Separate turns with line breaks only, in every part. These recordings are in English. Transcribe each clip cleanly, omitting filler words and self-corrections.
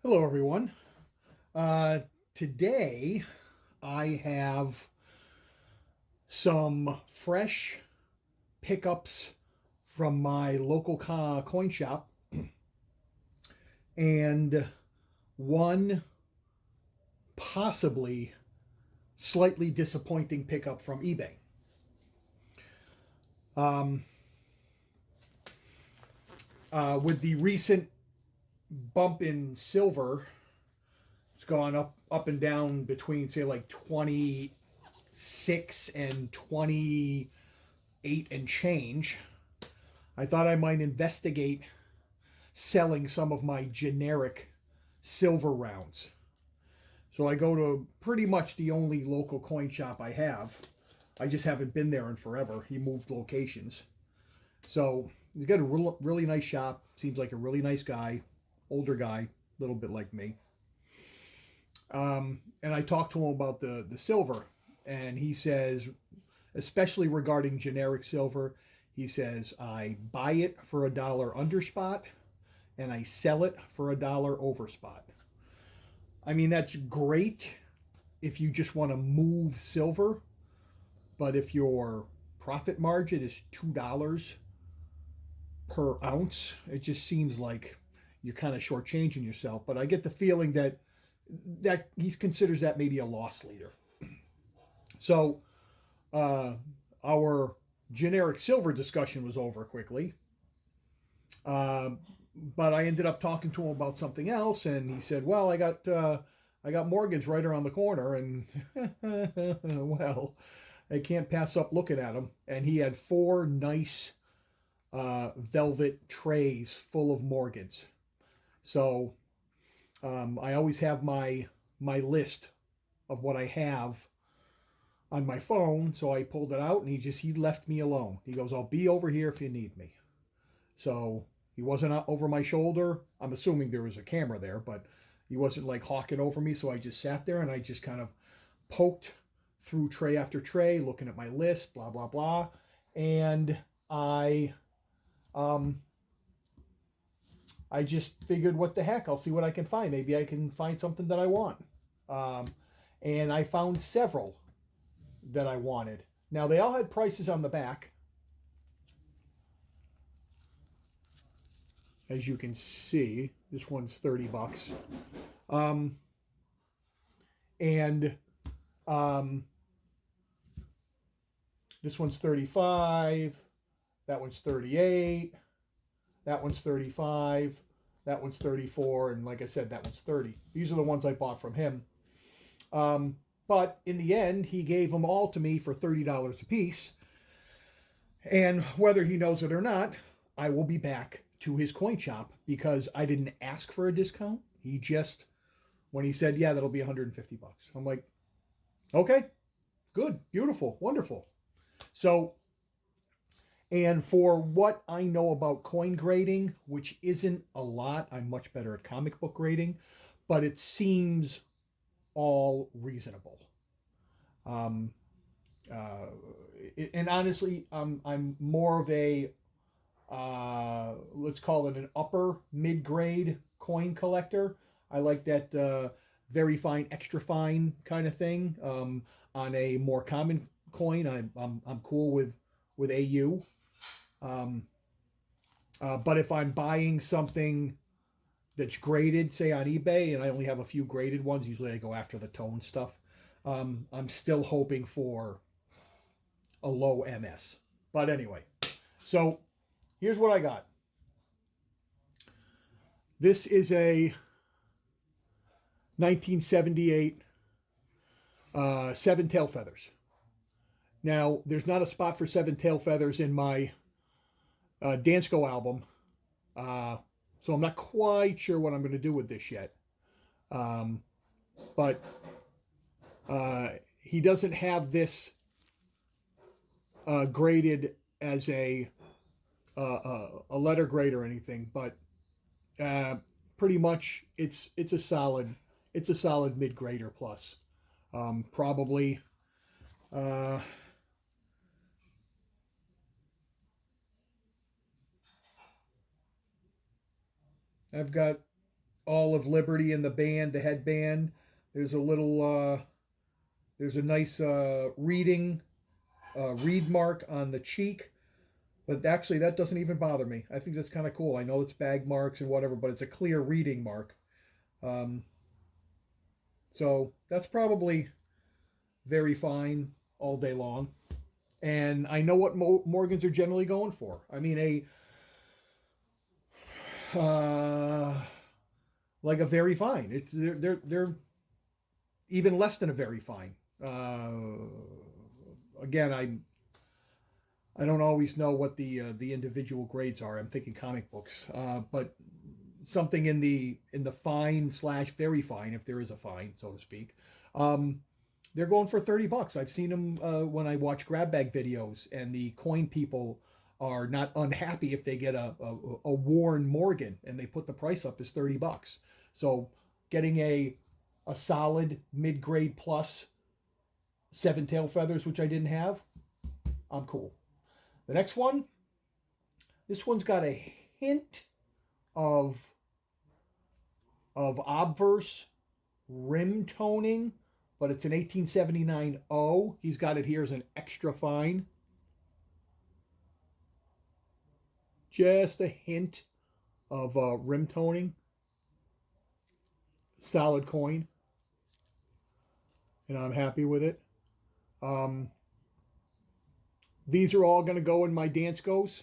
Hello, everyone. Uh, Today I have some fresh pickups from my local coin shop and one possibly slightly disappointing pickup from eBay. Um, with the recent bump in silver, it's gone up and down between say like 26 and 28 and change. I thought I might investigate selling some of my generic silver rounds. So I go to pretty much the only local coin shop I have. I just haven't been there in forever. He moved locations. So he's got a really nice shop. Seems like a really nice guy, older guy, a little bit like me. And I talked to him about the silver, and he says, especially regarding generic silver, he says I buy it for $1 under spot and I sell it for $1 over spot. I mean, that's great if you just want to move silver, but if your profit margin is $2 per ounce, it just seems like you're kind of shortchanging yourself. But I get the feeling that he considers that maybe a loss leader. So uh, our generic silver discussion was over quickly. Uh, but I ended up talking to him about something else, and he said, "Well, I got Morgan's right around the corner, and well, I can't pass up looking at them." And he had four nice velvet trays full of Morgans. So I always have my list of what I have on my phone. So I pulled it out, and he left me alone. He goes, "I'll be over here if you need me." So he wasn't over my shoulder. I'm assuming there was a camera there, but he wasn't like hawking over me. So I just sat there and I just kind of poked through tray after tray, looking at my list, blah blah blah, and I um I just figured, what the heck? I'll see what I can find. Maybe I can find something that I want. Um, and I found several that I wanted. Now they all had prices on the back, as you can see. This one's $30. Um, and um, this one's 35. That one's 38. That one's 35. That one's 34. And like I said, that one's 30. These are the ones I bought from him. But in the end, he gave them all to me for $30 a piece. And whether he knows it or not, I will be back to his coin shop because I didn't ask for a discount. He just, when he said, "Yeah, that'll be $150." I'm like, "Okay, good, beautiful, wonderful." So, and for what I know about coin grading, which isn't a lot, I'm much better at comic book grading, but it seems all reasonable. Um, uh, and honestly, I'm more of a let's call it an upper mid grade coin collector. I like that very fine, extra fine kind of thing. On a more common coin, I'm cool with AU. Um, but if I'm buying something that's graded, say on eBay, and I only have a few graded ones, usually I go after the tone stuff. I'm still hoping for a low MS. But anyway, so here's what I got. This is a 1978 Seven Tail Feathers. Now, there's not a spot for Seven Tail Feathers in my Dansko album, uh, so I'm not quite sure what I'm going to do with this yet. Um, but he doesn't have this graded as a letter grade or anything, but uh, pretty much it's a solid mid grader plus. Probably uh, I've got olive liberty in the band, the headband. There's a little, there's a nice reed mark on the cheek. But actually, that doesn't even bother me. I think that's kind of cool. I know it's bag marks and whatever, but it's a clear reading mark. Um, so that's probably very fine all day long. And I know what Morgans are generally going for. I mean, like a very fine. It's they're even less than a very fine. Again, I don't always know what the individual grades are. I'm thinking comic books, but something in the fine slash very fine, if there is a fine, so to speak. Um, they're going for $30. I've seen them when I watch grab bag videos, and the coin people are not unhappy if they get a worn Morgan, and they put the price up as $30. So getting a solid mid grade plus seven tail feathers, which I didn't have, I'm cool. The next one, this one's got a hint of obverse rim toning, but it's an 1879 O. He's got it here as an extra fine. Just a hint of rim toning. Solid coin. And I'm happy with it. These are all going to go in my dance goes,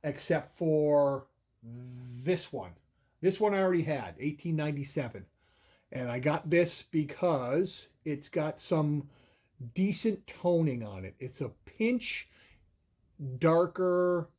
except for this one. This one I already had, 1897. And I got this because it's got some decent toning on it. It's a pinch darker.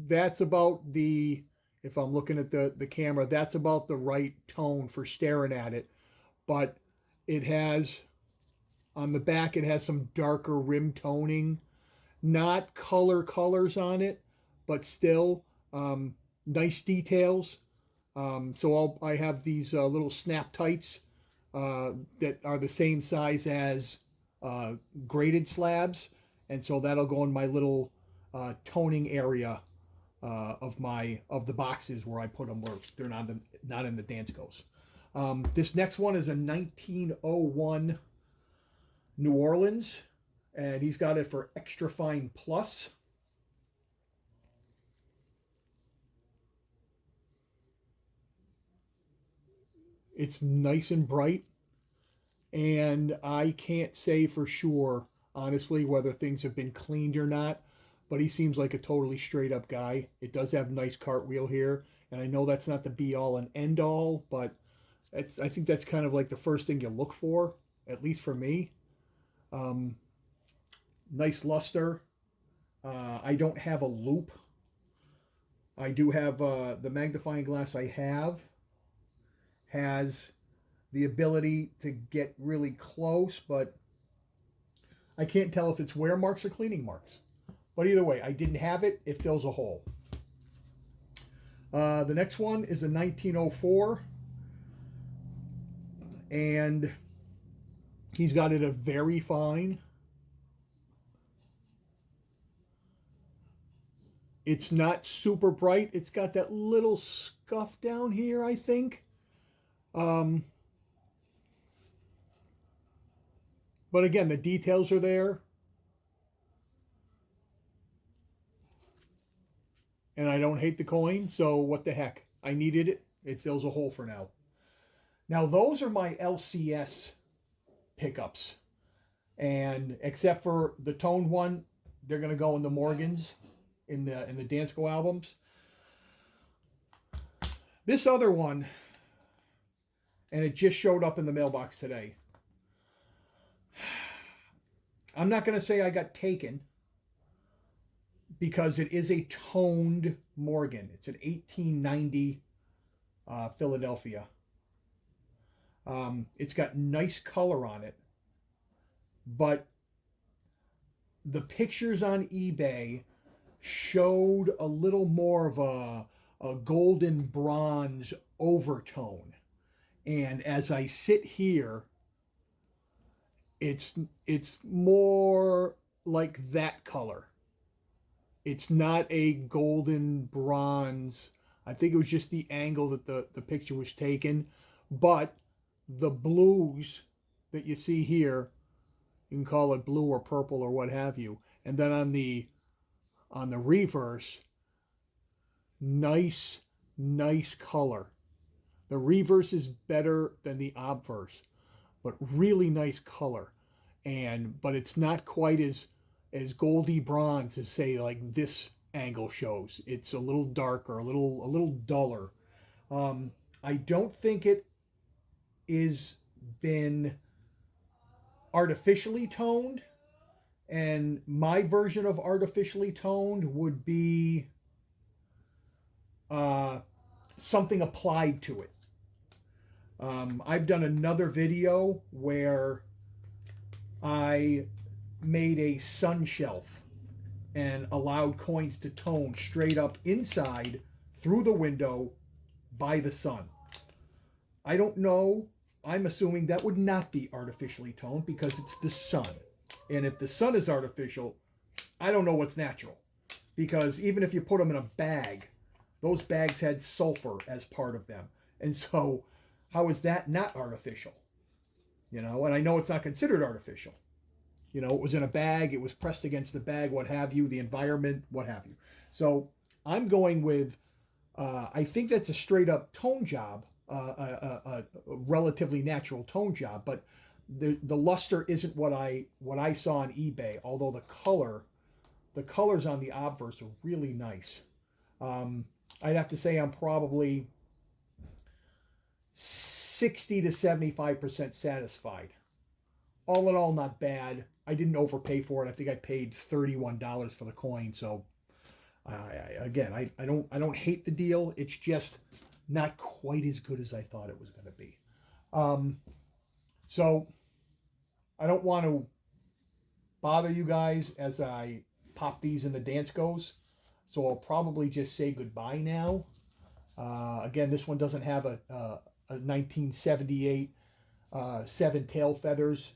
That's about the, if I'm looking at the camera, that's about the right tone for staring at it. But it has, on the back, it has some darker rim toning. Not colors on it, but still nice details. So I have these little snap tights that are the same size as graded slabs, and so that'll go in my little toning area of the boxes where I put them, where they're not in the dance goes. This next one is a 1901 New Orleans, and he's got it for extra fine plus. It's nice and bright, and I can't say for sure, honestly, whether things have been cleaned or not, but he seems like a totally straight up guy. It does have a nice cartwheel here, and I know that's not the be all and end all, but I think that's kind of like the first thing you look for, at least for me. Um, Nice luster. I don't have a loop. I do have the magnifying glass I have has the ability to get really close, but I can't tell if it's wear marks or cleaning marks. But either way, I didn't have it. It fills a hole. The next one is a 1904, and he's got it a very fine. It's not super bright. It's got that little scuff down here, I think. Um, but again, the details are there. And I don't hate the coin, so what the heck? I needed it. It fills a hole for now. Now, those are my LCS pickups. And except for the toned one, they're going to go in the Morgans in the Dansko albums. This other one, and it just showed up in the mailbox today. I'm not going to say I got taken, because it is a toned Morgan. It's an 1890 Philadelphia. It's got nice color on it, but the pictures on eBay showed a little more of a golden bronze overtone. And as I sit here, it's more like that color. It's not a golden bronze I think it was just the angle that the picture was taken. But the blues that you see here, you can call it blue or purple or what have you. And then on the reverse, nice, nice color. The reverse is better than the obverse, but really nice color. But it's not quite as goldy bronze as say like this angle shows. It's a little darker, a little duller. Um, I don't think it is been artificially toned, and my version of artificially toned would be uh, something applied to it. I've done another video where I made a sun shelf and allowed coins to tone straight up inside through the window by the sun. I don't know. I'm assuming that would not be artificially toned because it's the sun. And if the sun is artificial, I don't know what's natural. Because even if you put them in a bag, those bags had sulfur as part of them. And so, how is that not artificial? And I know it's not considered artificial. It was in a bag, it was pressed against the bag, what have you, the environment, what have you. So I'm going with, I think that's a straight up tone job, a relatively natural tone job, but the luster isn't what I saw on eBay. Although the colors on the obverse are really nice. I'd have to say I'm probably 60 to 75% satisfied. All in all, not bad. I didn't overpay for it. I think I paid $31 for the coin. So again, I don't hate the deal. It's just not quite as good as I thought it was going to be. So I don't want to bother you guys as I pop these in the dance goes. So I'll probably just say goodbye now. Again, this one doesn't have a 1978 seven tail feathers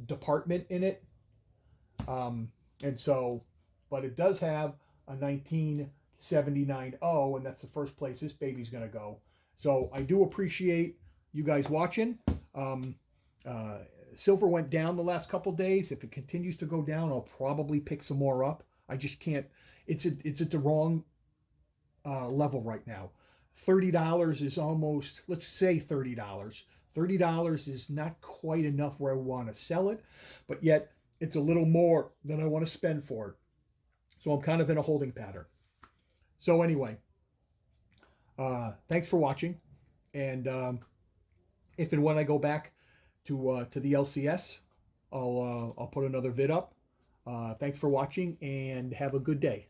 department in it. And so, but it does have a 1979 O, and that's the first place this baby's going to go. So I do appreciate you guys watching. Silver went down the last couple days. If it continues to go down, I'll probably pick some more up. I just can't. It's at the wrong level right now. $30 is almost, let's say $30. $30 is not quite enough where I want to sell it, but yet it's a little more than I want to spend for it. So I'm kind of in a holding pattern. So anyway, thanks for watching. And if and when I go back to the LCS, I'll put another vid up. Thanks for watching and have a good day.